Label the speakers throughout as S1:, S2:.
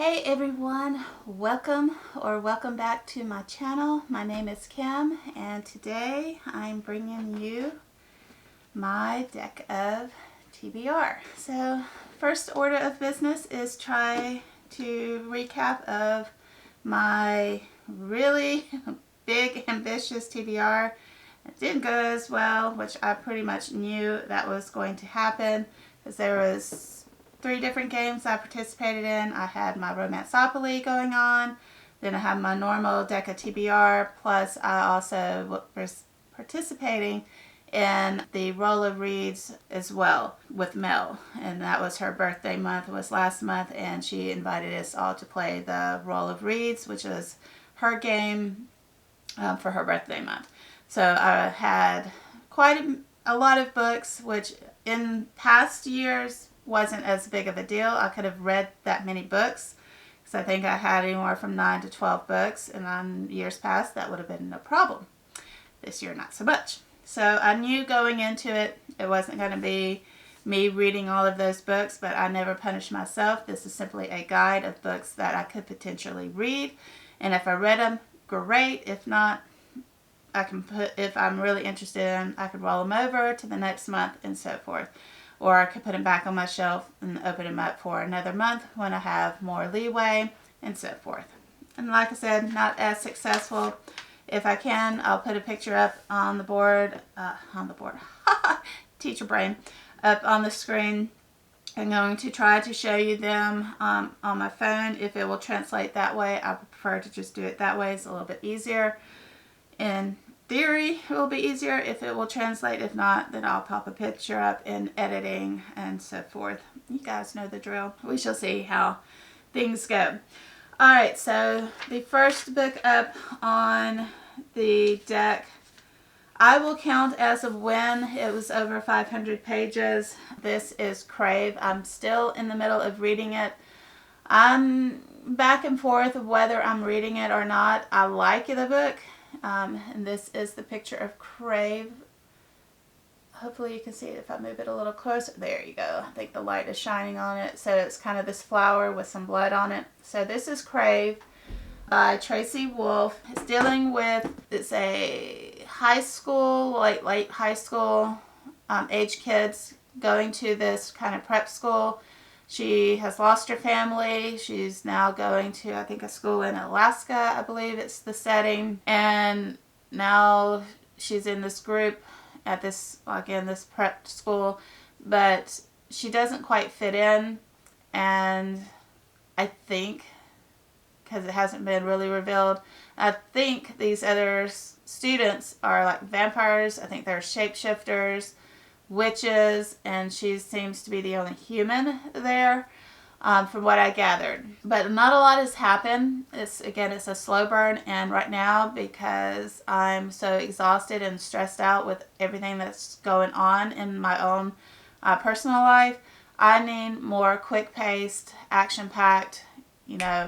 S1: Hey everyone, welcome back to my channel. My name is Kim and today I'm bringing you my deck of TBR. So first order of business is try to recap of my really big ambitious TBR. It didn't go as well, which I pretty much knew that was going to happen because there was 3 different games I participated in. I had my Romanceopoly going on, then I had my normal Deck of TBR, plus I also was participating in the Roll of Reeds as well with Mel, and that was her birthday month, was last month, and she invited us all to play the Roll of Reeds, which is her game for her birthday month. So I had quite a lot of books, which in past years wasn't as big of a deal. I could have read that many books because I think I had anywhere from 9 to 12 books, and on years past that would have been no problem. This year not so much. So I knew going into it, it wasn't going to be me reading all of those books, but I never punished myself. This is simply a guide of books that I could potentially read, and if I read them, great. If not, I can put, if I'm really interested in, I could roll them over to the next month and so forth. Or I could put them back on my shelf and open them up for another month when I have more leeway and so forth. And like I said, not as successful. If I can, I'll put a picture up on the board, teacher brain, up on the screen. I'm going to try to show you them on my phone. If it will translate that way, I prefer to just do it that way. It's a little bit easier. In theory, it will be easier if it will translate. If not, then I'll pop a picture up in editing and so forth. You guys know the drill. We shall see how things go. Alright, so the first book up on the deck, I will count as of when it was over 500 pages. This is Crave. I'm still in the middle of reading it. I'm back and forth of whether I'm reading it or not. I like the book. And this is the picture of Crave. Hopefully you can see it if I move it a little closer. There you go. I think the light is shining on it. So it's kind of this flower with some blood on it. So this is Crave by Tracy Wolff. It's dealing with, it's a high school, like late high school age kids going to this kind of prep school. She has lost her family. She's now going to, I think, a school in Alaska, I believe it's the setting. And now she's in this group at this, again, this prep school. But she doesn't quite fit in. And I think, because it hasn't been really revealed, I think these other students are like vampires. I think they're shapeshifters, witches, and she seems to be the only human there, from what I gathered. But not a lot has happened. It's a slow burn, and right now, because I'm so exhausted and stressed out with everything that's going on in my own personal life, I need more quick-paced, action-packed,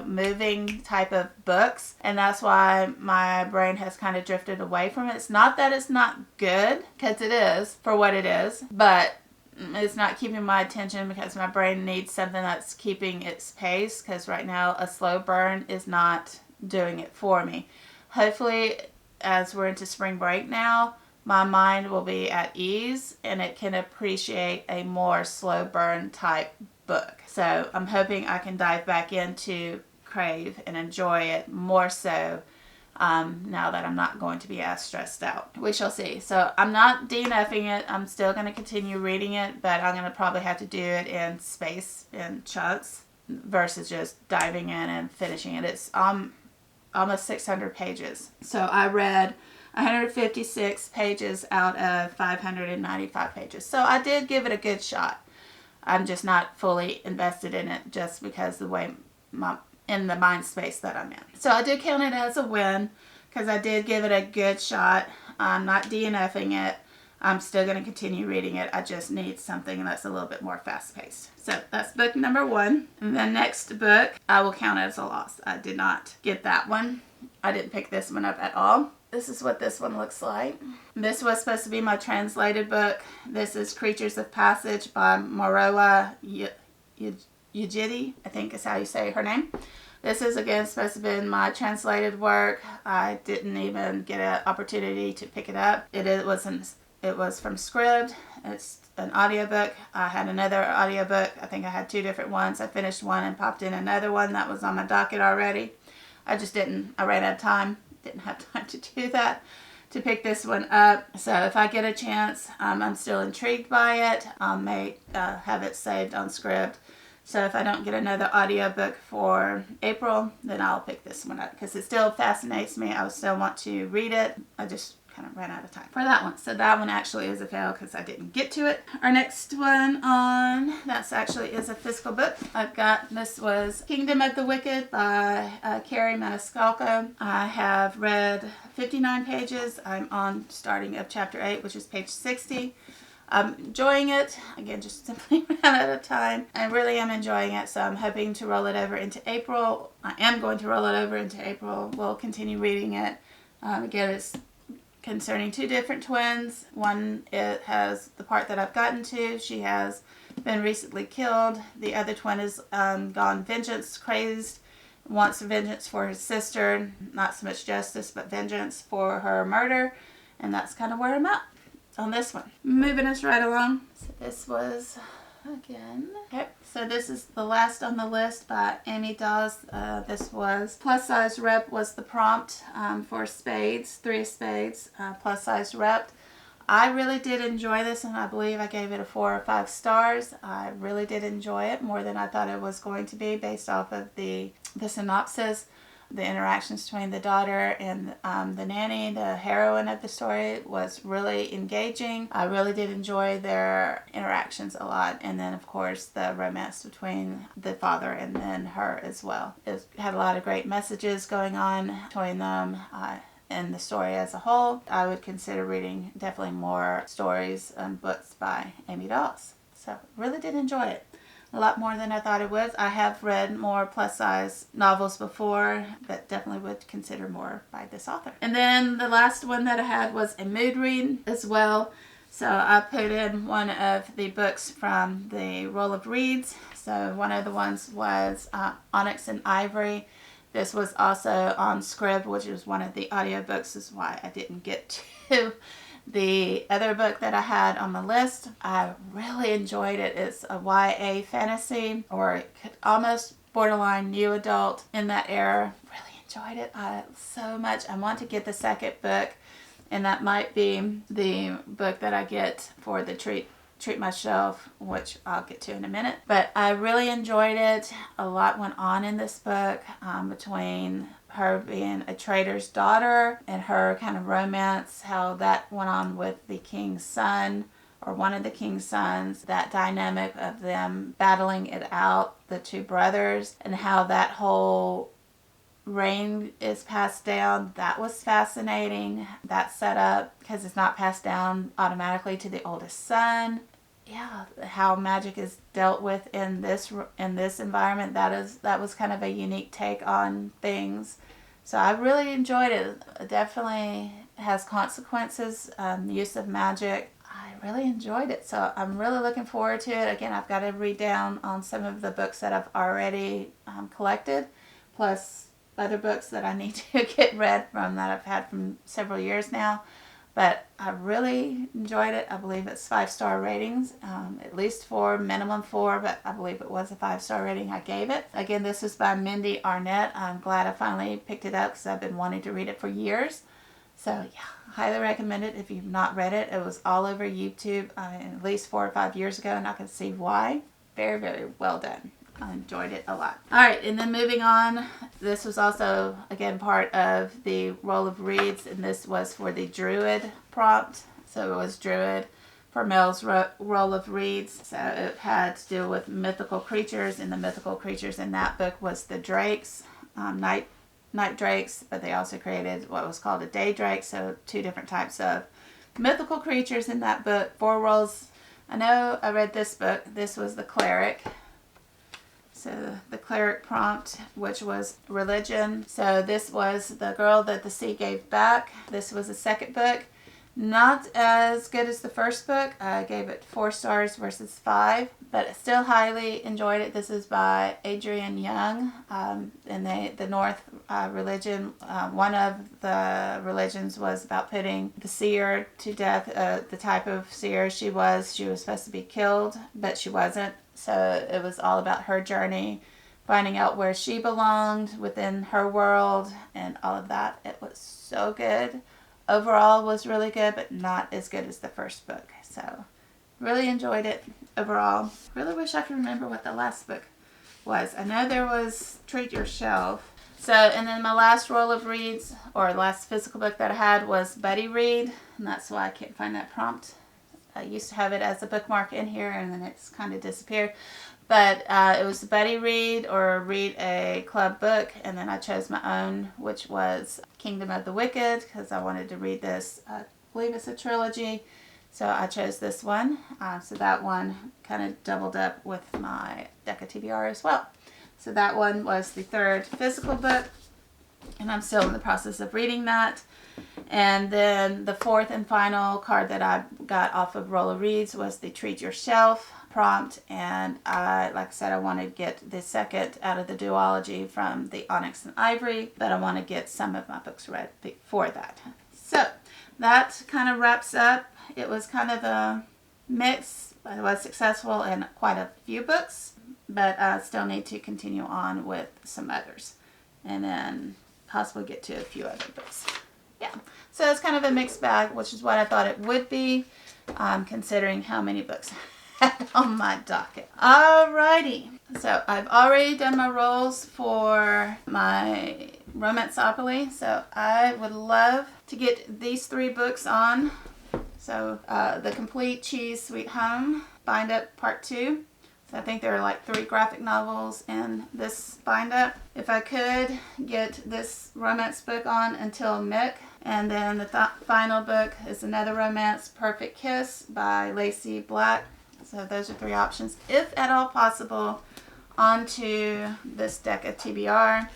S1: moving type of books, and that's why my brain has kind of drifted away from it. It's not that it's not good, because it is for what it is, but it's not keeping my attention because my brain needs something that's keeping its pace, because right now a slow burn is not doing it for me. Hopefully, as we're into spring break now, my mind will be at ease and it can appreciate a more slow burn type book. So I'm hoping I can dive back into Crave and enjoy it more so now that I'm not going to be as stressed out. We shall see. So I'm not DNFing it. I'm still going to continue reading it, but I'm going to probably have to do it in chunks versus just diving in and finishing it. It's almost 600 pages. So I read 156 pages out of 595 pages. So I did give it a good shot. I'm just not fully invested in it just because the way in the mind space that I'm in. So I do count it as a win because I did give it a good shot. I'm not DNFing it. I'm still going to continue reading it. I just need something that's a little bit more fast-paced. So that's book number 1. And the next book, I will count as a loss. I did not get that one. I didn't pick this one up at all. This is what this one looks like. This was supposed to be my translated book. This is Creatures of Passage by Maroa Ujidi, I think is how you say her name. This is again supposed to have been my translated work. I didn't even get an opportunity to pick it up. It was from Scribd. It's an audiobook. I had another audiobook. I think I had 2 different ones. I finished one and popped in another one that was on my docket already. I ran out of time. Didn't have time to do that, to pick this one up. So if I get a chance, I'm still intrigued by it. I may have it saved on Scribd. So if I don't get another audiobook for April, then I'll pick this one up because it still fascinates me. I still want to read it. I just kind of ran out of time for that one. So that one actually is a fail because I didn't get to it. Our next one that's actually is a physical book. This was Kingdom of the Wicked by Carrie Maniscalco. I have read 59 pages. I'm on starting of chapter 8, which is page 60. I'm enjoying it. Again, just simply ran out of time. I really am enjoying it, so I'm hoping to roll it over into April. I am going to roll it over into April. We'll continue reading it. Again, it's concerning 2 different twins. One, it has the part that I've gotten to. She has been recently killed. The other twin is gone vengeance crazed, wants vengeance for his sister. Not so much justice, but vengeance for her murder. And that's kind of where I'm at on this one. Moving us right along. So this was, again, okay. So this is the last on the list by Amy Dawes. This was Plus Size Rep was the prompt for spades, 3 of spades, plus size rep. I really did enjoy this, and I believe I gave it a 4 or 5 stars. I really did enjoy it more than I thought it was going to be based off of the synopsis. The interactions between the daughter and the nanny, the heroine of the story, was really engaging. I really did enjoy their interactions a lot. And then, of course, the romance between the father and then her as well. It had a lot of great messages going on between them. And the story as a whole, I would consider reading definitely more stories and books by Amy Dawes. So, really did enjoy it. A lot more than I thought it was. I have read more plus size novels before, but definitely would consider more by this author. And then the last one that I had was a mood read as well. So I put in one of the books from the Roll of Reads. So one of the ones was Onyx and Ivory. This was also on Scribd, which is one of the audiobooks. This is why I didn't get to the other book that I had on the list. I really enjoyed it. It's a YA fantasy, or almost borderline new adult in that era. Really enjoyed it so much. I want to get the second book, and that might be the book that I get for the treat my shelf, which I'll get to in a minute. But I really enjoyed it. A lot went on in this book between her being a trader's daughter and her kind of romance, how that went on with the king's son, or one of the king's sons, that dynamic of them battling it out, the 2 brothers, and how that whole reign is passed down. That was fascinating. That set up, because it's not passed down automatically to the oldest son. Yeah, how magic is dealt with in this environment. That was kind of a unique take on things. So I really enjoyed it. It definitely has consequences. Use of magic. I really enjoyed it. So I'm really looking forward to it. Again, I've got to read down on some of the books that I've already collected, plus other books that I need to get read from that I've had from several years now. But I really enjoyed it. I believe it's 5-star ratings, at least 4, minimum 4, but I believe it was a 5-star rating I gave it. Again, this is by Mindy Arnett. I'm glad I finally picked it up because I've been wanting to read it for years. So yeah, highly recommend it if you've not read it. It was all over YouTube at least 4 or 5 years ago, and I can see why. Very, very well done. I enjoyed it a lot. Alright, and then moving on, this was also, again, part of the Roll of Reads, and this was for the Druid prompt. So it was Druid for Mel's Roll of Reads. So it had to do with mythical creatures, and the mythical creatures in that book was the drakes, night drakes, but they also created what was called a day drake, so 2 different types of mythical creatures in that book. 4 rolls. I know I read this book. This was the cleric. So the cleric prompt, which was religion. So this was the girl that the sea gave back. This was the second book. Not as good as the first book. I gave it 4 stars versus 5, but I still highly enjoyed it. This is by Adrian Young, and the North religion. One of the religions was about putting the seer to death. The type of seer she was supposed to be killed, but she wasn't. So it was all about her journey, finding out where she belonged within her world and all of that. It was so good. Overall was really good, but not as good as the first book. So really enjoyed it overall. Really wish I could remember what the last book was. I know there was Treat Your Shelf. So, and then my last roll of reads, or last physical book that I had, was Buddy Read, and that's why I can't find that prompt. I used to have it as a bookmark in here, and then it's kind of disappeared. But it was Buddy Read or Read a Club Book, and then I chose my own, which was Kingdom of the Wicked, because I wanted to read this. I believe it's a trilogy, so I chose this one. So that one kind of doubled up with my Deck of TBR as well. So that one was the third physical book, and I'm still in the process of reading that. And then the fourth and final card that I got off of Roll of Reads was the Treat Your Shelf prompt, and like I said, I want to get the second out of the duology from the Onyx and Ivory, but I want to get some of my books read before that. So that kind of wraps up. It was kind of a mix. I was successful in quite a few books, but I still need to continue on with some others, and then possibly get to a few other books. Yeah, so it's kind of a mixed bag, which is what I thought it would be, considering how many books I had on my docket. Alrighty, so I've already done my rolls for my Romanceopoly, so I would love to get these 3 books on. So the Complete Cheese Sweet Home bind up part 2. So I think there are like 3 graphic novels in this bind up. If I could get this romance book on Until Mick, and then the final book is another romance, Perfect Kiss by Lacey Black. So those are 3 options, if at all possible, onto this Deck of TBR.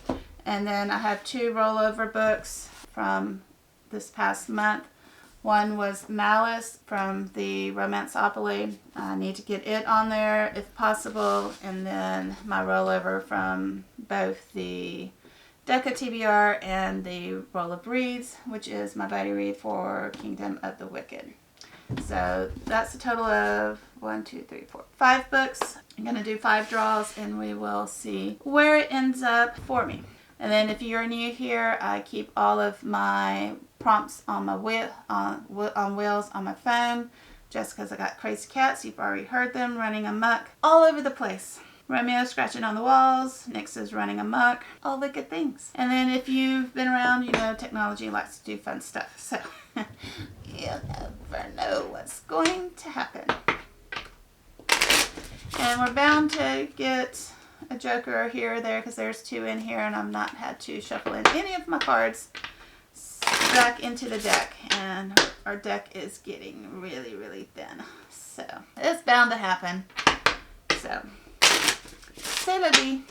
S1: And then I have 2 rollover books from this past month. One was Malice from the Romanceopoly. I need to get it on there if possible. And then my rollover from both the Deck of TBR and the Roll of Reads, which is my buddy read for Kingdom of the Wicked. So that's a total of 5 books. I'm going to do 5 draws, and we will see where it ends up for me. And then if you're new here, I keep all of my prompts on my wheels on my phone, just because I got crazy cats. You've already heard them running amok all over the place. Romeo scratching on the walls, Nyx is running amok, all the good things. And then if you've been around, you know technology likes to do fun stuff, so you'll never know what's going to happen. And we're bound to get a joker here or there, because there's 2 in here, and I've not had to shuffle in any of my cards back into the deck, and our deck is getting really, really thin, so it's bound to happen. So c'est la vie.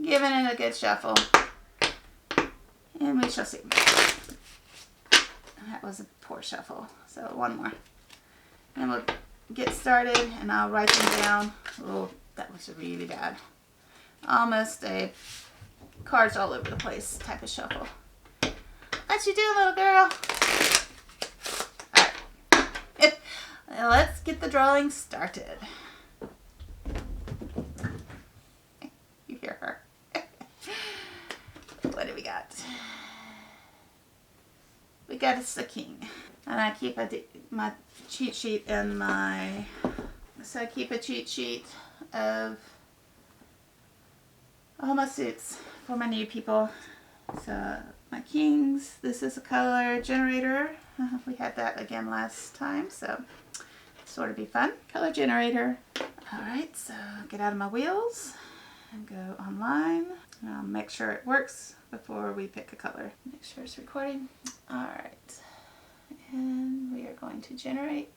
S1: Giving it a good shuffle, and we shall see. That was a poor shuffle, so one more, and we'll get started, and I'll write them down. Oh, that was really bad. Almost a cards all over the place type of shuffle. What you do, little girl? Alright. Let's get the drawing started. You hear her. What do we got? We got a king. And I keep my cheat sheet in my... So I keep a cheat sheet of all my suits for my new people. So my kings, this is a color generator. We had that again last time, so sort of be fun. Color generator. Alright, so get out of my wheels and go online. And I'll make sure it works before we pick a color. Make sure it's recording. Alright, and we are going to generate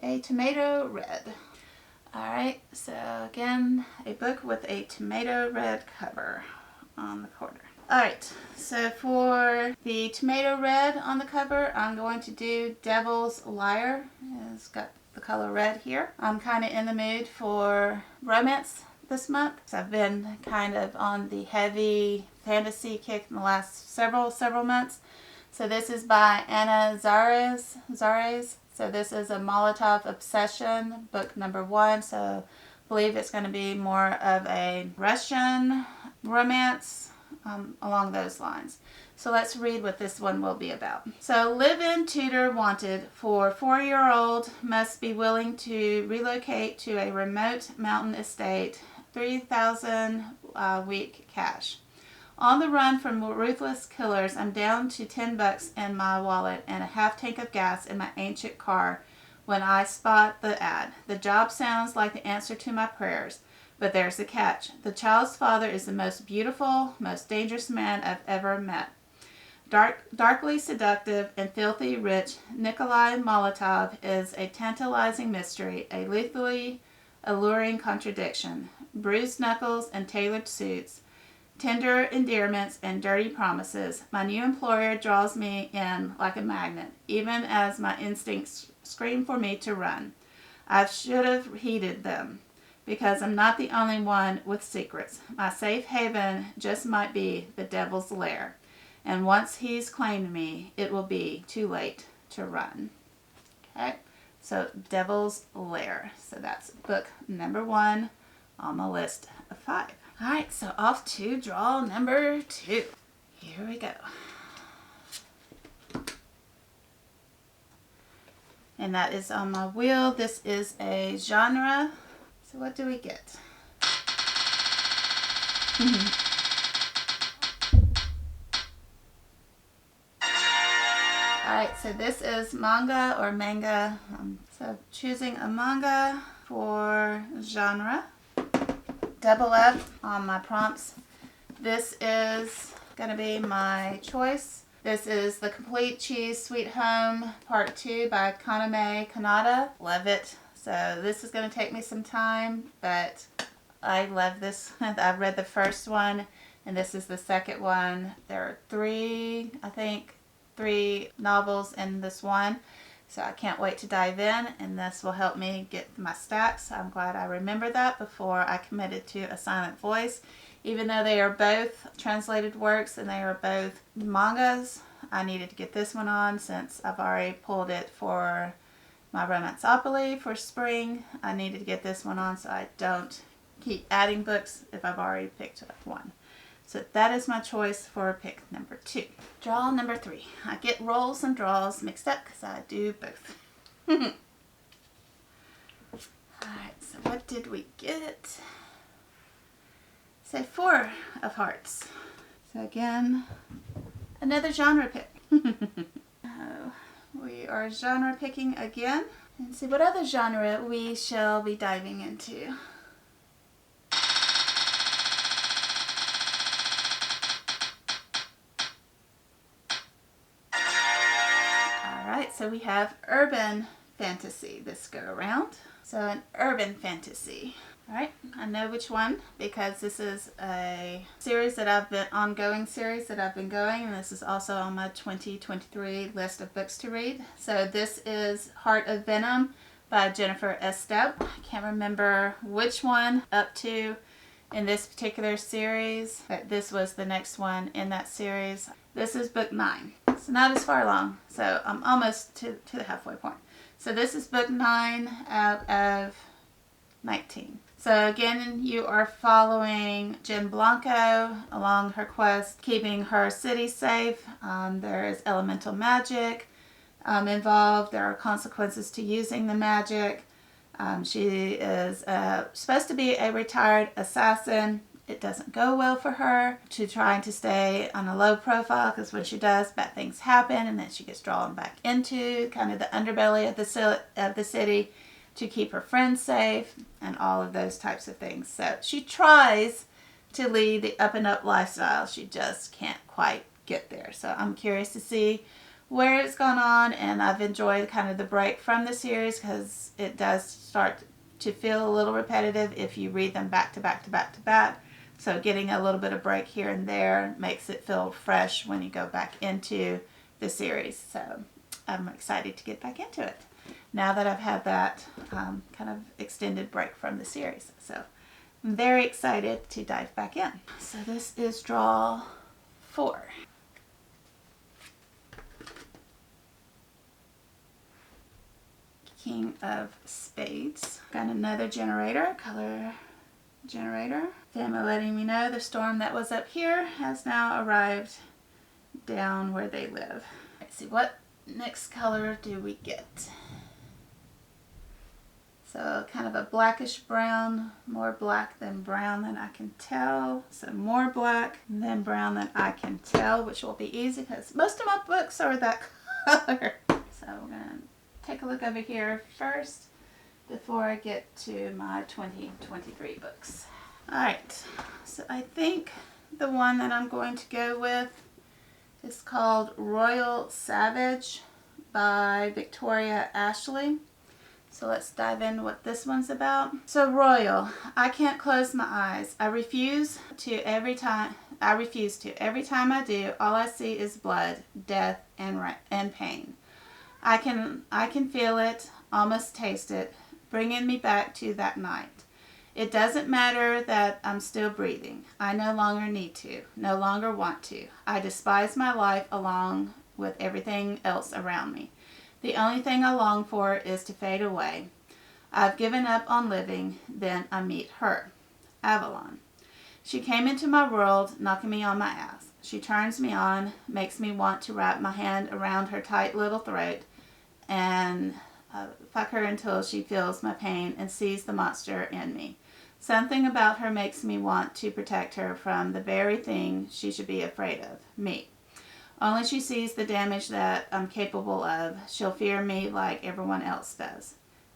S1: a tomato red. Alright, so again, a book with a tomato red cover on the corner. Alright, so for the tomato red on the cover, I'm going to do Devil's Liar. It's got the color red here. I'm kind of in the mood for romance this month. So I've been kind of on the heavy fantasy kick in the last several months. So this is by Anna Zares. So this is a Molotov Obsession, book number 1. So I believe it's going to be more of a Russian romance, along those lines. So let's read what this one will be about. So live-in tutor wanted for 4-year-old must be willing to relocate to a remote mountain estate, $3,000 week cash. On the run from ruthless killers, I'm down to $10 in my wallet and a half tank of gas in my ancient car when I spot the ad. The job sounds like the answer to my prayers. But there's a catch. The child's father is the most beautiful, most dangerous man I've ever met. Darkly seductive and filthy rich, Nikolai Molotov is a tantalizing mystery, a lethally alluring contradiction. Bruised knuckles and tailored suits, tender endearments and dirty promises. My new employer draws me in like a magnet, even as my instincts scream for me to run. I should have heeded them, because I'm not the only one with secrets. My safe haven just might be the devil's lair. And once he's claimed me, it will be too late to run. Okay, so Devil's Lair. So that's book number 1 on my list of 5. All right, so off to draw number 2. Here we go. And that is on my wheel. This is a genre. So what do we get? Alright, so this is manga or manga. So choosing a manga for genre. Double up on my prompts. This is going to be my choice. This is The Complete Cheese Sweet Home Part 2 by Kaname Kanata. Love it. So this is going to take me some time, but I love this. I've read the first one, and this is the second one. There are 3 novels in this one. So I can't wait to dive in, and this will help me get my stacks. I'm glad I remembered that before I committed to A Silent Voice. Even though they are both translated works and they are both mangas, I needed to get this one on since I've already pulled it for my Romanceopoly for spring. I needed to get this one on so I don't keep adding books if I've already picked up one. So that is my choice for pick number 2. Draw number 3. I get rolls and draws mixed up because I do both. Alright, so what did we get? So 4 of Hearts. So again, another genre pick. We are genre picking again. And see what other genre we shall be diving into. Alright, so we have urban fantasy this go around. So an urban fantasy. Alright, I know which one because this is a series that ongoing series that I've been going, and this is also on my 2023 list of books to read. So this is Heart of Venom by Jennifer Estep. I can't remember which one up to in this particular series, but this was the next one in that series. This is book 9. So not as far along, so I'm almost to the halfway point. So this is book 9 out of 19. So again, you are following Jen Blanco along her quest, keeping her city safe. There is elemental magic involved. There are consequences to using the magic. She is supposed to be a retired assassin. It doesn't go well for her to trying to stay on a low profile because when she does, bad things happen, and then she gets drawn back into kind of the underbelly of the city to keep her friends safe and all of those types of things. So she tries to lead the up and up lifestyle. She just can't quite get there. So I'm curious to see where it's gone on, and I've enjoyed kind of the break from the series because it does start to feel a little repetitive if you read them back to back to back to back. So getting a little bit of break here and there makes it feel fresh when you go back into the series. So I'm excited to get back into it now that I've had that kind of extended break from the series. So I'm very excited to dive back in. So this is draw 4. King of Spades. Got another generator, color generator. Family letting me know the storm that was up here has now arrived down where they live. Let's see, what next color do we get? So kind of a blackish brown, more black than brown than I can tell. So more black than brown than I can tell, which will be easy because most of my books are that color. So we're going to take a look over here first before I get to my 2023 books. Alright, so I think the one that I'm going to go with is called Royal Savage by Victoria Ashley. So let's dive in what this one's about. So Royal, I can't close my eyes. I refuse to. Every time I do, all I see is blood, death, and pain. I can feel it, almost taste it, bringing me back to that night. It doesn't matter that I'm still breathing. I no longer need to, no longer want to. I despise my life along with everything else around me. The only thing I long for is to fade away. I've given up on living, then I meet her. Avalon. She came into my world, knocking me on my ass. She turns me on, makes me want to wrap my hand around her tight little throat and fuck her until she feels my pain and sees the monster in me. Something about her makes me want to protect her from the very thing she should be afraid of, me. Only she sees the damage that I'm capable of, she'll fear me like everyone else does.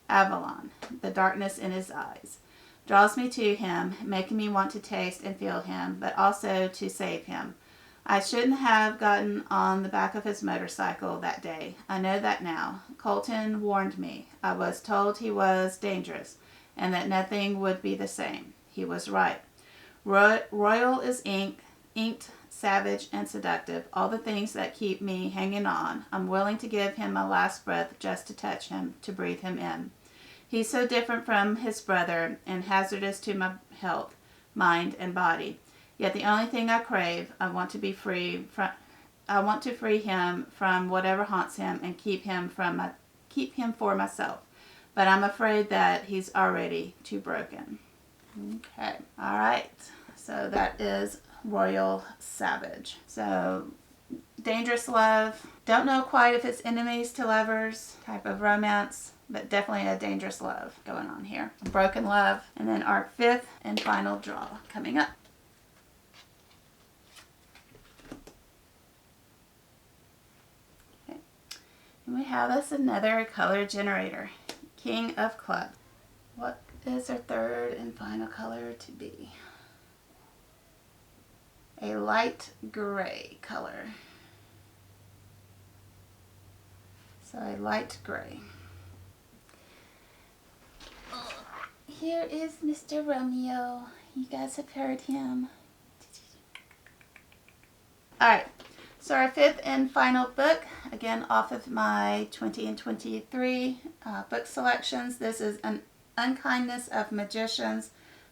S1: Avalon, the darkness in his eyes, draws me to him, making me want to taste and feel him, but also to save him. I shouldn't have gotten on the back of his motorcycle that day. I know that now. Colton warned me. I was told he was dangerous and that nothing would be the same. He was right. Royal is inked, savage, and seductive. All the things that keep me hanging on. I'm willing to give him my last breath just to touch him, to breathe him in. He's so different from his brother and hazardous to my health, mind, and body. Yet the only thing I crave, I want to free him from whatever haunts him and keep him for myself. But I'm afraid that he's already too broken. Okay. All right. So that is Royal Savage. So dangerous love. Don't know quite if it's enemies to lovers type of romance, but definitely a dangerous love going on here. Broken love. And then our 5th and final draw coming up. And we have us another color generator, King of Clubs. What is our 3rd and final color to be? A light gray color. So a light gray. Here is Mr. Romeo. You guys have heard him. Alright. So our 5th and final book, again off of my 20 and 23 book selections. This is An Unkindness of Magicians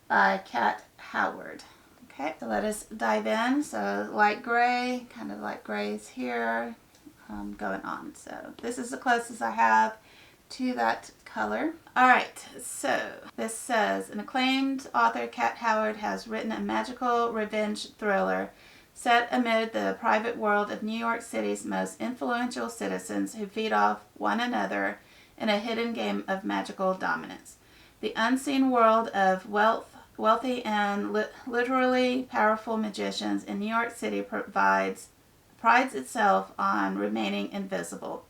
S1: by Kat Howard. Okay, so let us dive in. So light gray, kind of light grays here going on. So this is the closest I have to that color. Alright, so this says, an acclaimed author, Kat Howard, has written a magical revenge thriller set amid the private world of New York City's most influential citizens who feed off one another in a hidden game of magical dominance. The unseen world of wealthy and literally powerful magicians in New York City prides itself on remaining invisible.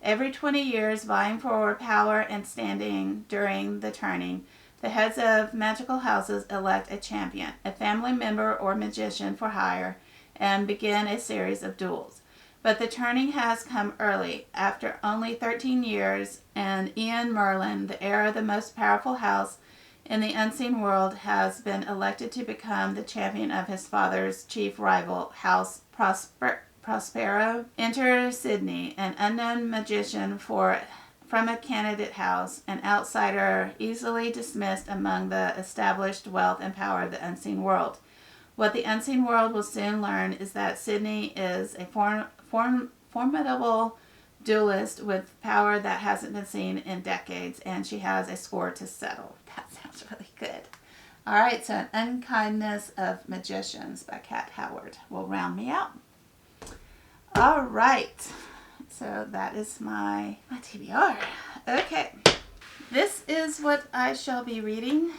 S1: Every 20 years, vying for power and standing during the tourney, the heads of magical houses elect a champion, a family member or magician for hire, and begin a series of duels. But the turning has come early. After only 13 years, and Ian Merlin, the heir of the most powerful house in the unseen world has been elected to become the champion of his father's chief rival, House Prospero. Enter Sydney, an unknown magician from a candidate house, an outsider easily dismissed among the established wealth and power of the unseen world. What the unseen world will soon learn is that Sydney is a formidable duelist with power that hasn't been seen in decades, and she has a score to settle. That sounds really good. All right, so An Unkindness of Magicians by Kat Howard will round me out. All right, so that is my TBR. Okay, this is what I shall be reading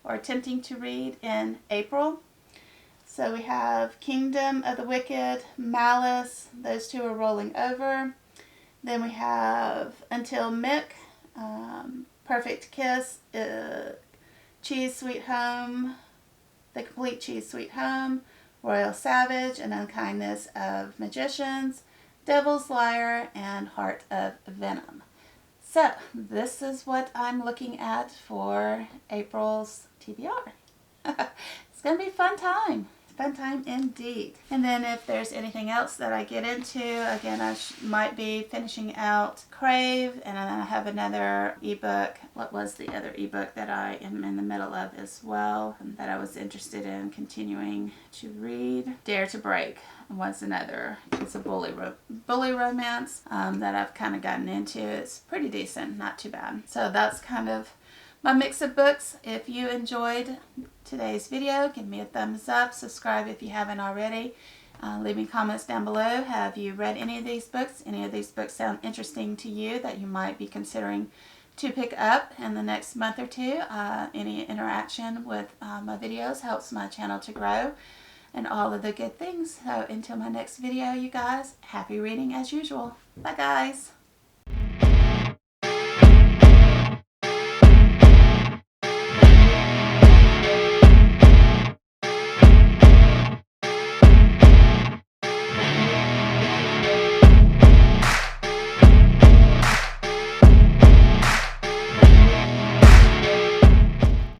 S1: or attempting to read in April. So we have Kingdom of the Wicked, Malice, those two are rolling over. Then we have Until Mick, Perfect Kiss, Cheese Sweet Home, The Complete Cheese Sweet Home, Royal Savage, An Unkindness of Magicians, Devil's Lyre, and Heart of Venom. So this is what I'm looking at for April's TBR. It's going to be a fun time. Fun time indeed. And then if there's anything else that I get into, again, I might be finishing out Crave, and I have another ebook. What was the other ebook that I am in the middle of as well, and that I was interested in continuing to read? Dare to Break was another. It's a bully romance that I've kind of gotten into. It's pretty decent, not too bad. So that's kind of my mix of books. If you enjoyed today's video, give me a thumbs up, subscribe if you haven't already. Leave me comments down below. Have you read any of these books? Any of these books sound interesting to you that you might be considering to pick up in the next month or two? Any interaction with my videos helps my channel to grow and all of the good things. So until my next video, you guys, happy reading as usual. Bye guys.